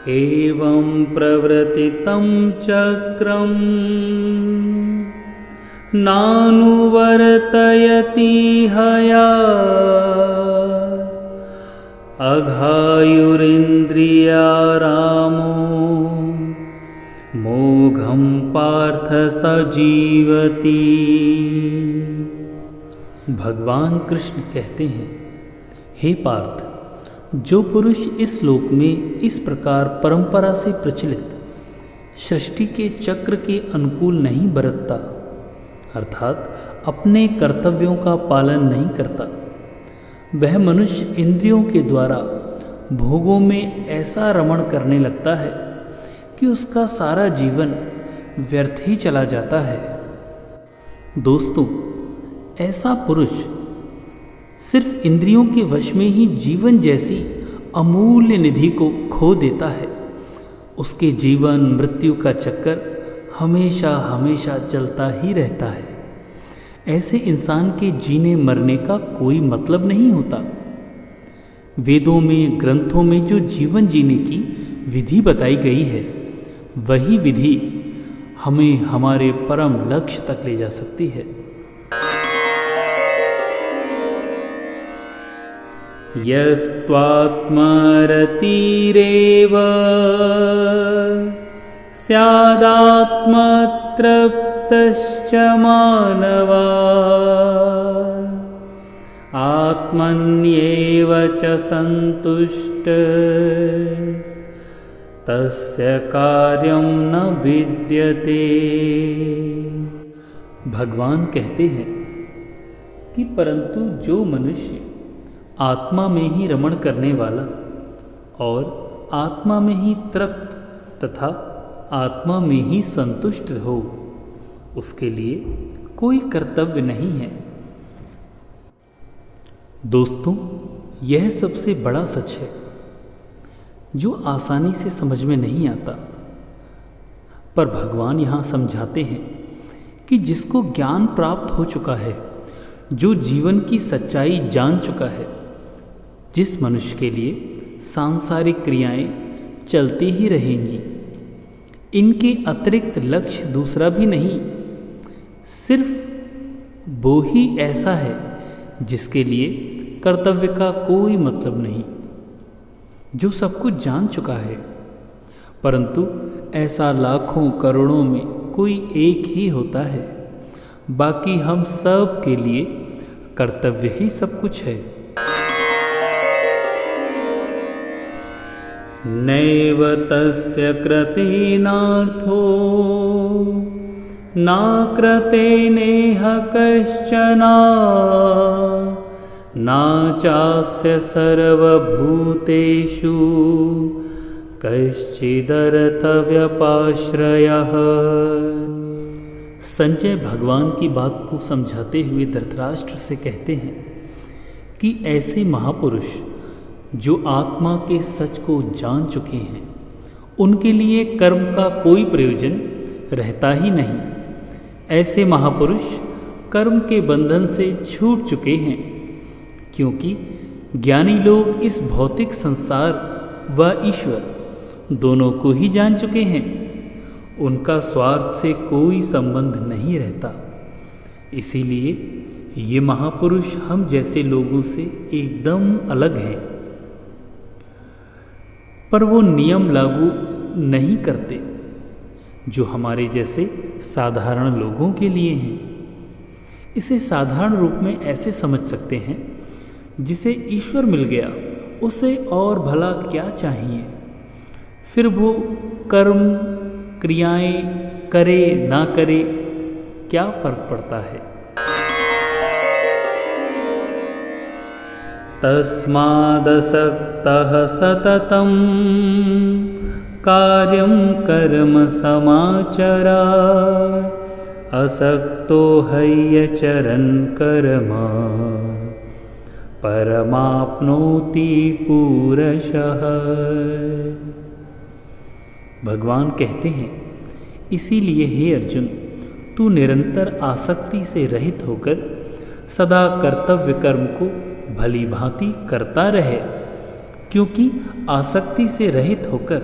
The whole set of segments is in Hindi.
एवं प्रवर्तितं चक्रं नानुवर्तयति हया अघायुरिन्द्रियारामो मोघं पार्थ स जीवति। भगवान कृष्ण कहते हैं, हे पार्थ, जो पुरुष इस लोक में इस प्रकार परंपरा से प्रचलित सृष्टि के चक्र के अनुकूल नहीं बरतता, अर्थात अपने कर्तव्यों का पालन नहीं करता, वह मनुष्य इंद्रियों के द्वारा भोगों में ऐसा रमण करने लगता है कि उसका सारा जीवन व्यर्थ ही चला जाता है। दोस्तों, ऐसा पुरुष सिर्फ इंद्रियों के वश में ही जीवन जैसी अमूल्य निधि को खो देता है। उसके जीवन मृत्यु का चक्कर हमेशा हमेशा चलता ही रहता है। ऐसे इंसान के जीने मरने का कोई मतलब नहीं होता। वेदों में, ग्रंथों में जो जीवन जीने की विधि बताई गई है, वही विधि हमें हमारे परम लक्ष्य तक ले जा सकती है। यस्त्वात्मरतिरेव स्यादात्मतृप्तश्च मानवा आत्मन्येव च सन्तुष्ट तस्य कार्यं न विद्यते। भगवान कहते हैं कि परंतु जो मनुष्य आत्मा में ही रमण करने वाला और आत्मा में ही तृप्त तथा आत्मा में ही संतुष्ट हो, उसके लिए कोई कर्तव्य नहीं है। दोस्तों, यह सबसे बड़ा सच है जो आसानी से समझ में नहीं आता, पर भगवान यहाँ समझाते हैं कि जिसको ज्ञान प्राप्त हो चुका है, जो जीवन की सच्चाई जान चुका है, जिस मनुष्य के लिए सांसारिक क्रियाएं चलती ही रहेंगी, इनके अतिरिक्त लक्ष्य दूसरा भी नहीं, सिर्फ वो ही ऐसा है जिसके लिए कर्तव्य का कोई मतलब नहीं, जो सब कुछ जान चुका है। परंतु ऐसा लाखों करोड़ों में कोई एक ही होता है। बाकी हम सब के लिए कर्तव्य ही सब कुछ है। नैव तस्य कृतेनार्थो न कृतेनेह कश्चन न चास्य सर्वभूतेषु कश्चिदर्थव्यपाश्रयः। संजय भगवान की बात को समझाते हुए धृतराष्ट्र से कहते हैं कि ऐसे महापुरुष जो आत्मा के सच को जान चुके हैं, उनके लिए कर्म का कोई प्रयोजन रहता ही नहीं। ऐसे महापुरुष कर्म के बंधन से छूट चुके हैं, क्योंकि ज्ञानी लोग इस भौतिक संसार व ईश्वर दोनों को ही जान चुके हैं। उनका स्वार्थ से कोई संबंध नहीं रहता। इसीलिए ये महापुरुष हम जैसे लोगों से एकदम अलग हैं। पर वो नियम लागू नहीं करते जो हमारे जैसे साधारण लोगों के लिए हैं। इसे साधारण रूप में ऐसे समझ सकते हैं, जिसे ईश्वर मिल गया उसे और भला क्या चाहिए। फिर वो कर्म क्रियाएं करे ना करे, क्या फर्क पड़ता है। तस्मादसक्तः सततं कार्यं कर्म समाचरा असक्तो ह्यचरन् कर्म परमाप्नोति पूरशः। भगवान कहते हैं, इसीलिए हे अर्जुन, तू निरंतर आसक्ति से रहित होकर सदा कर्तव्य कर्म को भली भांति करता रहे, क्योंकि आसक्ति से रहित होकर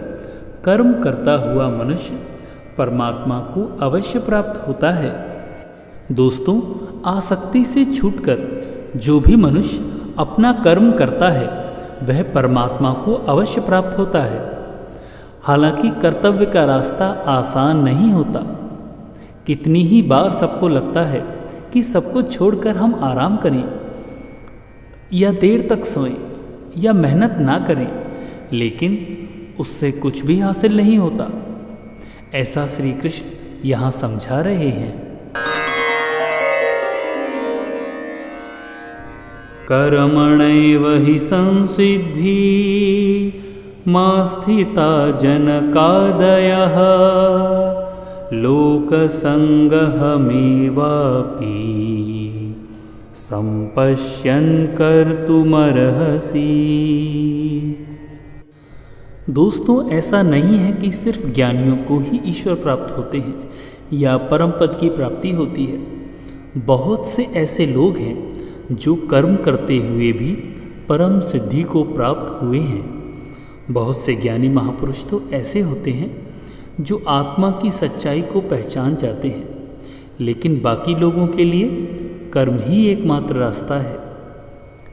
कर्म करता हुआ मनुष्य परमात्मा को अवश्य प्राप्त होता है। दोस्तों, आसक्ति से छूटकर जो भी मनुष्य अपना कर्म करता है वह परमात्मा को अवश्य प्राप्त होता है। हालांकि कर्तव्य का रास्ता आसान नहीं होता। कितनी ही बार सबको लगता है कि सब कुछ छोड़कर हम आराम करें या देर तक सोएं या मेहनत ना करें, लेकिन उससे कुछ भी हासिल नहीं होता। ऐसा श्री कृष्ण यहाँ समझा रहे हैं। कर्मणैव हि संसिद्धि मा स्थिता जनकादयः लोकसंगहमेवापि संपश्यन् कर्तुमर्हसि। दोस्तों, ऐसा नहीं है कि सिर्फ ज्ञानियों को ही ईश्वर प्राप्त होते हैं या परम पद की प्राप्ति होती है। बहुत से ऐसे लोग हैं जो कर्म करते हुए भी परम सिद्धि को प्राप्त हुए हैं। बहुत से ज्ञानी महापुरुष तो ऐसे होते हैं जो आत्मा की सच्चाई को पहचान जाते हैं, लेकिन बाकी लोगों के लिए कर्म ही एकमात्र रास्ता है।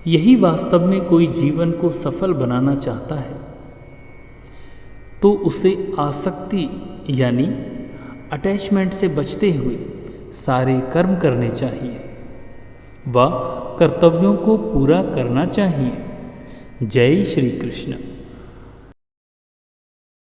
यही वास्तव में कोई जीवन को सफल बनाना चाहता है तो उसे आसक्ति यानी अटैचमेंट से बचते हुए सारे कर्म करने चाहिए व कर्तव्यों को पूरा करना चाहिए। जय श्री कृष्ण।